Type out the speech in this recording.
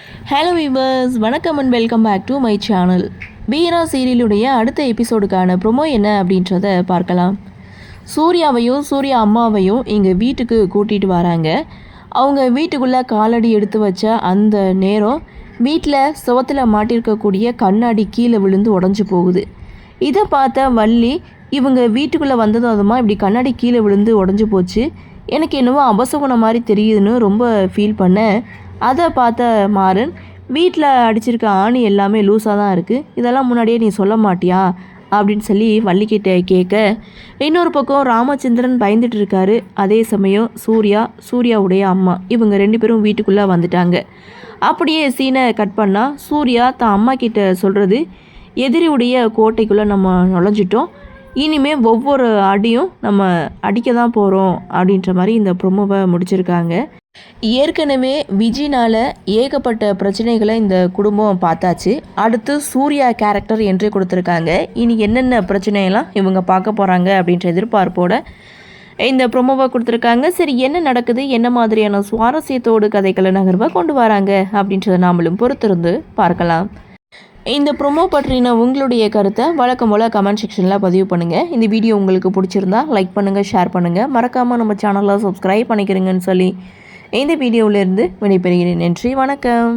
Hello viewers, வணக்கம் and welcome back to my channel. Veera சீரியலுடைய அடுத்த எபிசோடுக்கான ப்ரொமோ என்ன அப்படின்றத பார்க்கலாம். சூர்யாவையும் சூர்யா அம்மாவையும் இங்கே வீட்டுக்கு கூட்டிகிட்டு வராங்க. அவங்க வீட்டுக்குள்ளே காலடி எடுத்து வச்ச அந்த நேரம் வீட்டில் சுவத்தில் மாட்டிருக்கக்கூடிய கண்ணாடி கீழே விழுந்து உடஞ்சி போகுது. இதை பார்த்த வள்ளி, இவங்க வீட்டுக்குள்ளே வந்ததும் அதுமா இப்படி கண்ணாடி கீழே விழுந்து உடஞ்சி போச்சு, எனக்கு என்னவோ அபசகுணம் மாதிரி தெரியுதுன்னு ரொம்ப ஃபீல் பண்ணேன். அதை பார்த்த மாறன், வீட்டில் அடிச்சிருக்க ஆணி எல்லாமே லூஸாக தான் இருக்குது, இதெல்லாம் முன்னாடியே நீ சொல்ல மாட்டியா அப்படின்னு சொல்லி வள்ளிக்கிட்ட கேட்க, இன்னொரு பக்கம் ராமச்சந்திரன் பயந்துட்டு இருக்காரு. அதே சமயம் சூர்யாவுடைய அம்மா இவங்க 2 பேரும் வீட்டுக்குள்ளே வந்துட்டாங்க. அப்படியே சீனை கட் பண்ணால் சூர்யா தான் அம்மா கிட்ட சொல்கிறது, எதிரியுடைய கோட்டைக்குள்ளே நம்ம நுழைஞ்சிட்டோம், இனிமேல் ஒவ்வொரு அடியும் நம்ம அடிக்க தான் போகிறோம் அப்படின்ற மாதிரி இந்த ப்ரொமோவை முடிச்சிருக்காங்க. ஏற்கனவே விஜினால் ஏகப்பட்ட பிரச்சனைகளை இந்த குடும்பம் பார்த்தாச்சு. அடுத்து சூர்யா கேரக்டர் என்ட்ரி கொடுத்துருக்காங்க. இனி என்னென்ன பிரச்சனையெல்லாம் இவங்க பார்க்க போகிறாங்க அப்படின்ற எதிர்பார்ப்போட இந்த ப்ரொமோவை கொடுத்துருக்காங்க. சரி, என்ன நடக்குது, என்ன மாதிரியான சுவாரஸ்யத்தோடு கதைகளை நகர்வை கொண்டு வராங்க அப்படின்றத நாமளும் பொறுத்திருந்து பார்க்கலாம். இந்த ப்ரொமோ பற்றின உங்களுடைய கருத்தை வழக்கம் போல் கமெண்ட் செக்ஷனில் பதிவு பண்ணுங்கள். இந்த வீடியோ உங்களுக்கு பிடிச்சிருந்தா லைக் பண்ணுங்கள், ஷேர் பண்ணுங்கள், மறக்காமல் நம்ம சேனலை சப்ஸ்கிரைப் பண்ணிக்கிறீங்கன்னு சொல்லி இந்த வீடியோவிலேருந்து விடைபெறுகிறேன். நன்றி, வணக்கம்.